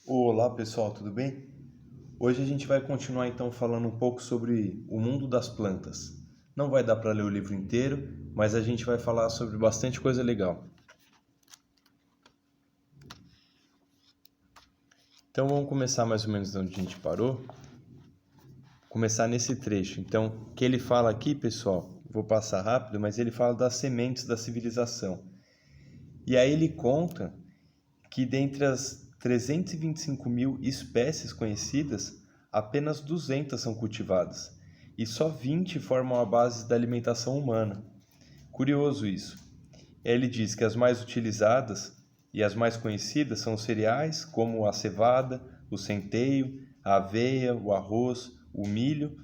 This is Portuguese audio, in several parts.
Olá pessoal, tudo bem? Hoje a gente vai continuar então falando um pouco sobre o mundo das plantas. Não vai dar para ler o livro inteiro, mas a gente vai falar sobre bastante coisa legal. Então vamos começar mais ou menos de onde a gente parou. Começar nesse trecho. Então, o que ele fala aqui, pessoal, vou passar rápido, mas ele fala das sementes da civilização. E aí ele conta que dentre as 325 mil espécies conhecidas, apenas 200 são cultivadas e só 20 formam a base da alimentação humana. Curioso isso. Ele diz que as mais utilizadas e as mais conhecidas são os cereais, como a cevada, o centeio, a aveia, o arroz, o milho,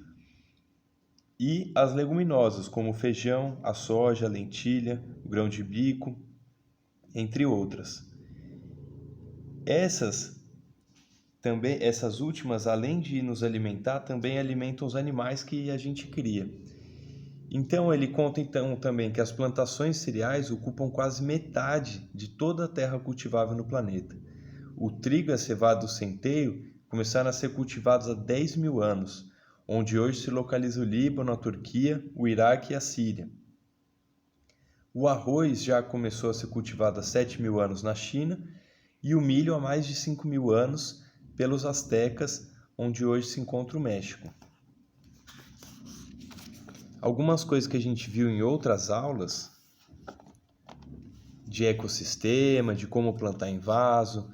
e as leguminosas, como o feijão, a soja, a lentilha, o grão de bico, entre outras. Essas últimas, além de nos alimentar, também alimentam os animais que a gente cria. Então ele conta também que as plantações cereais ocupam quase metade de toda a terra cultivável no planeta. O trigo e a cevada do centeio começaram a ser cultivados há 10 mil anos, onde hoje se localiza o Líbano, a Turquia, o Iraque e a Síria. O arroz já começou a ser cultivado há 7 mil anos na China e o milho há mais de 5 mil anos pelos astecas, onde hoje se encontra o México. Algumas coisas que a gente viu em outras aulas de ecossistema, de como plantar em vaso,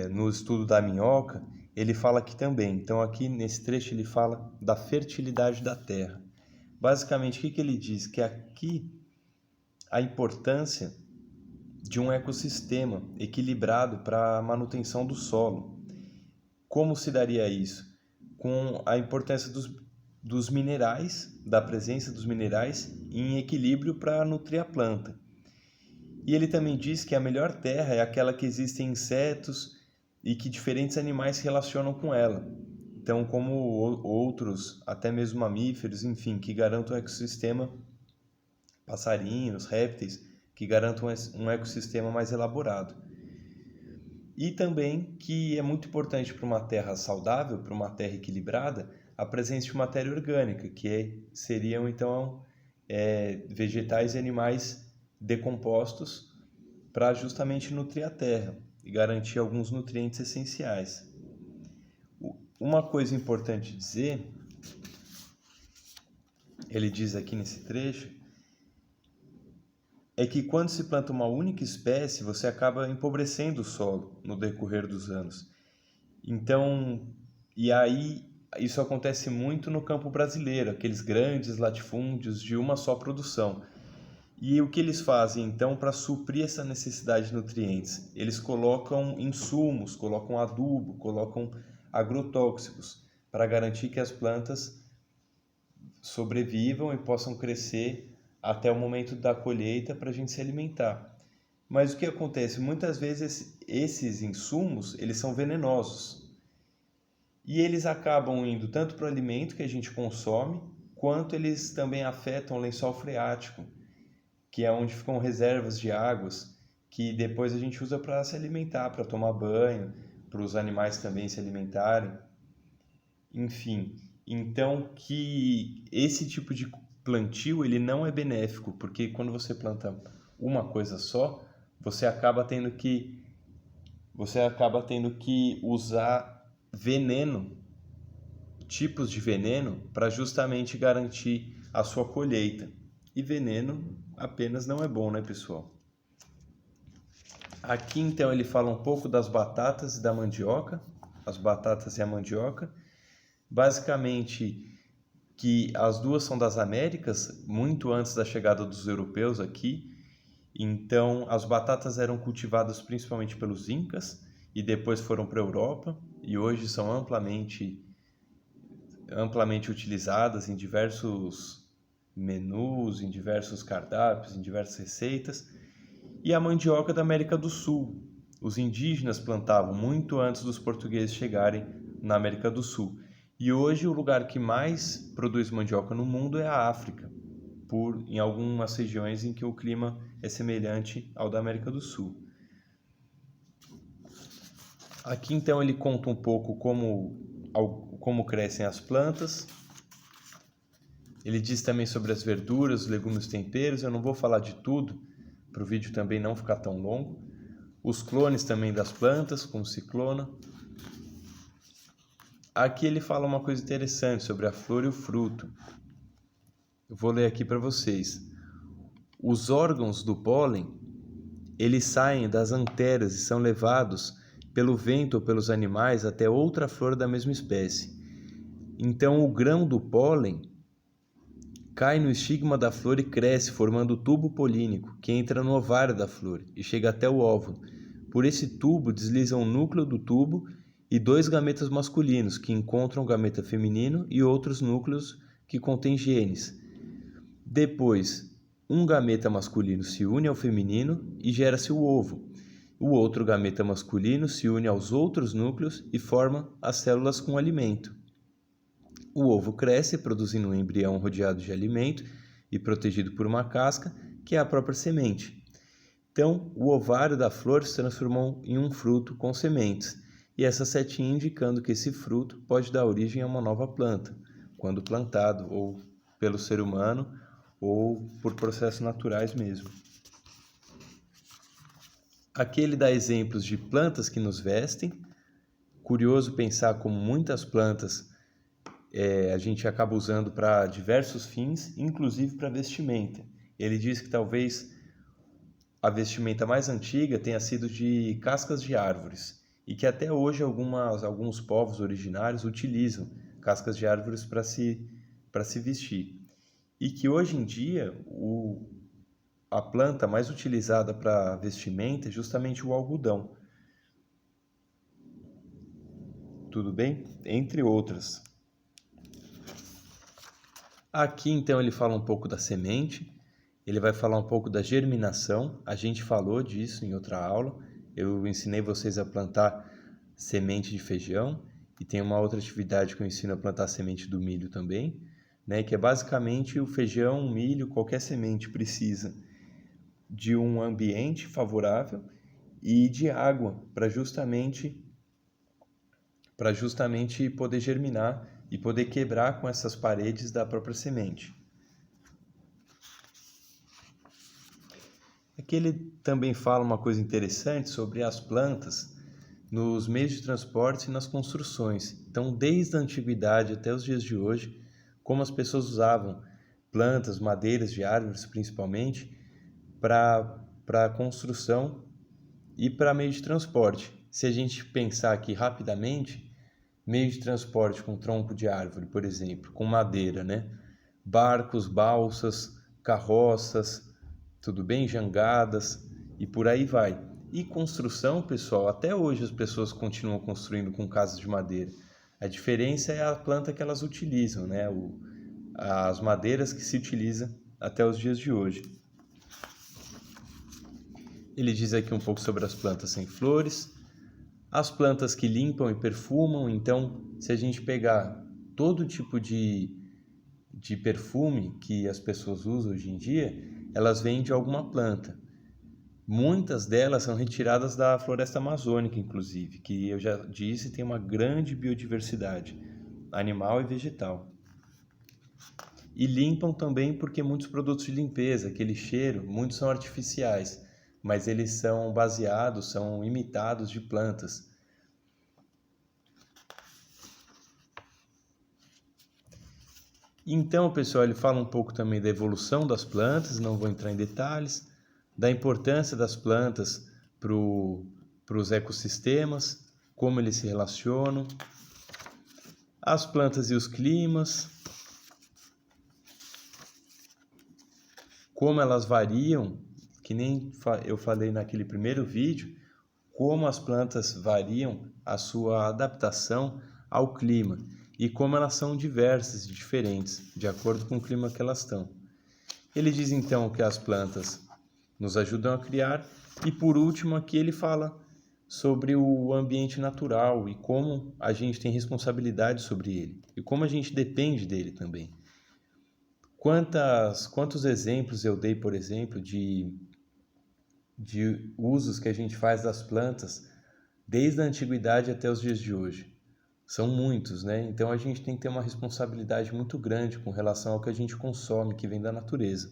no estudo da minhoca, ele fala aqui também. Então aqui nesse trecho ele fala da fertilidade da terra. Basicamente o que ele diz? Que aqui a importância de um ecossistema equilibrado para a manutenção do solo. Como se daria isso? Com a importância dos minerais, da presença dos minerais em equilíbrio para nutrir a planta. E ele também diz que a melhor terra é aquela que existem insetos e que diferentes animais se relacionam com ela. Então, como outros, até mesmo mamíferos, enfim, que garantam um ecossistema, passarinhos, répteis, que garantam um ecossistema mais elaborado. E também que é muito importante para uma terra saudável, para uma terra equilibrada, a presença de matéria orgânica, seriam então vegetais e animais decompostos para justamente nutrir a terra e garantir alguns nutrientes essenciais. Uma coisa importante dizer, ele diz aqui nesse trecho, é que quando se planta uma única espécie, você acaba empobrecendo o solo no decorrer dos anos. Então, e aí isso acontece muito no campo brasileiro, aqueles grandes latifúndios de uma só produção. E o que eles fazem então para suprir essa necessidade de nutrientes? Eles colocam insumos, colocam adubo, colocam agrotóxicos para garantir que as plantas sobrevivam e possam crescer até o momento da colheita para a gente se alimentar. Mas o que acontece? Muitas vezes esses insumos eles são venenosos e eles acabam indo tanto para o alimento que a gente consome, quanto eles também afetam o lençol freático, que é onde ficam reservas de águas que depois a gente usa para se alimentar, para tomar banho, para os animais também se alimentarem, enfim. Então que esse tipo de plantio ele não é benéfico, porque quando você planta uma coisa só, você acaba tendo que usar veneno, tipos de veneno para justamente garantir a sua colheita. E veneno apenas não é bom, né, pessoal? Aqui então ele fala um pouco das batatas e da mandioca, as batatas e a mandioca. Basicamente que as duas são das Américas, muito antes da chegada dos europeus aqui. Então as batatas eram cultivadas principalmente pelos incas e depois foram para a Europa e hoje são amplamente utilizadas em diversos menus, em diversos cardápios, em diversas receitas. E a mandioca da América do Sul. Os indígenas plantavam muito antes dos portugueses chegarem na América do Sul. E hoje o lugar que mais produz mandioca no mundo é a África, em algumas regiões em que o clima é semelhante ao da América do Sul. Aqui então ele conta um pouco como crescem as plantas. Ele diz também sobre as verduras, os legumes, temperos. Eu não vou falar de tudo, para o vídeo também não ficar tão longo. Os clones também das plantas, como se clona. Aqui ele fala uma coisa interessante sobre a flor e o fruto. Eu vou ler aqui para vocês. Os órgãos do pólen, eles saem das anteras e são levados pelo vento ou pelos animais até outra flor da mesma espécie. Então o grão do pólen cai no estigma da flor e cresce, formando o tubo polínico, que entra no ovário da flor e chega até o óvulo. Por esse tubo deslizam o núcleo do tubo e 2 gametas masculinos, que encontram o gameta feminino, e outros núcleos que contêm genes. Depois, um gameta masculino se une ao feminino e gera-se o ovo. O outro gameta masculino se une aos outros núcleos e forma as células com alimento. O ovo cresce, produzindo um embrião rodeado de alimento e protegido por uma casca, que é a própria semente. Então, o ovário da flor se transformou em um fruto com sementes, e essa setinha indicando que esse fruto pode dar origem a uma nova planta, quando plantado ou pelo ser humano ou por processos naturais mesmo. Aqui ele dá exemplos de plantas que nos vestem. Curioso pensar como muitas plantas a gente acaba usando para diversos fins, inclusive para vestimenta. Ele diz que talvez a vestimenta mais antiga tenha sido de cascas de árvores e que até hoje alguns povos originários utilizam cascas de árvores para se vestir. E que hoje em dia a planta mais utilizada para vestimenta é justamente o algodão. Tudo bem? Entre outras. Aqui então ele fala um pouco da semente, ele vai falar um pouco da germinação. A gente falou disso em outra aula. Eu ensinei vocês a plantar semente de feijão e tem uma outra atividade que eu ensino a plantar semente do milho também, né? Que é basicamente o feijão, o milho, qualquer semente precisa de um ambiente favorável e de água para justamente poder germinar e poder quebrar com essas paredes da própria semente. Aqui ele também fala uma coisa interessante sobre as plantas nos meios de transporte e nas construções. Então, desde a antiguidade até os dias de hoje, como as pessoas usavam plantas, madeiras de árvores principalmente, para construção e para meio de transporte. Se a gente pensar aqui rapidamente, meio de transporte com tronco de árvore, por exemplo, com madeira, né? Barcos, balsas, carroças, tudo bem? Jangadas e por aí vai. E construção, pessoal, até hoje as pessoas continuam construindo com casas de madeira. A diferença é a planta que elas utilizam, né? As madeiras que se utilizam até os dias de hoje. Ele diz aqui um pouco sobre as plantas sem flores, as plantas que limpam e perfumam. Então, se a gente pegar todo tipo de perfume que as pessoas usam hoje em dia, elas vêm de alguma planta. Muitas delas são retiradas da floresta amazônica, inclusive, que eu já disse tem uma grande biodiversidade animal e vegetal. E limpam também porque muitos produtos de limpeza, aquele cheiro, muitos são artificiais, mas eles são baseados, são imitados de plantas. Então, pessoal, ele fala um pouco também da evolução das plantas, não vou entrar em detalhes, da importância das plantas para os ecossistemas, como eles se relacionam, as plantas e os climas, como elas variam, que nem eu falei naquele primeiro vídeo, como as plantas variam a sua adaptação ao clima e como elas são diversas e diferentes, de acordo com o clima que elas estão. Ele diz então que as plantas nos ajudam a criar e, por último, aqui ele fala sobre o ambiente natural e como a gente tem responsabilidade sobre ele e como a gente depende dele também. Quantos exemplos eu dei, por exemplo, de usos que a gente faz das plantas desde a antiguidade até os dias de hoje. São muitos, né? Então a gente tem que ter uma responsabilidade muito grande com relação ao que a gente consome, que vem da natureza.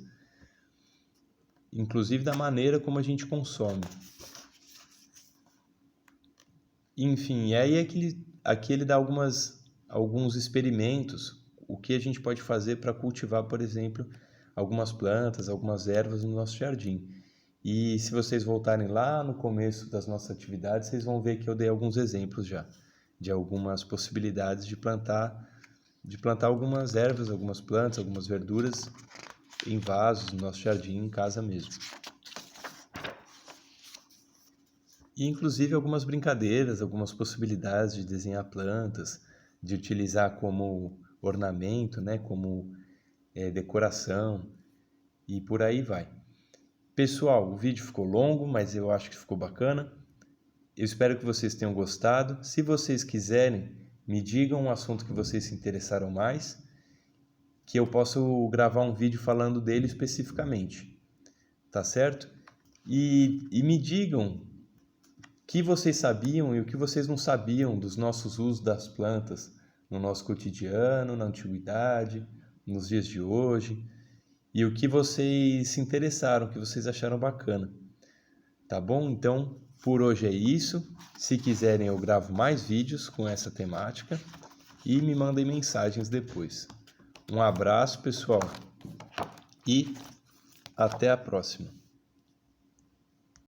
Inclusive da maneira como a gente consome. Enfim, e aí aqui ele dá alguns experimentos, o que a gente pode fazer para cultivar, por exemplo, algumas plantas, algumas ervas no nosso jardim. E se vocês voltarem lá no começo das nossas atividades, vocês vão ver que eu dei alguns exemplos já, de algumas possibilidades de plantar algumas ervas, algumas plantas, algumas verduras em vasos, no nosso jardim, em casa mesmo. E inclusive algumas brincadeiras, algumas possibilidades de desenhar plantas, de utilizar como ornamento, né, como decoração e por aí vai. Pessoal, o vídeo ficou longo, mas eu acho que ficou bacana. Eu espero que vocês tenham gostado. Se vocês quiserem, me digam um assunto que vocês se interessaram mais, que eu posso gravar um vídeo falando dele especificamente, tá certo? E me digam o que vocês sabiam e o que vocês não sabiam dos nossos usos das plantas no nosso cotidiano, na antiguidade, nos dias de hoje, e o que vocês se interessaram, o que vocês acharam bacana. Tá bom? Então, por hoje é isso. Se quiserem, eu gravo mais vídeos com essa temática e me mandem mensagens depois. Um abraço, pessoal, e até a próxima.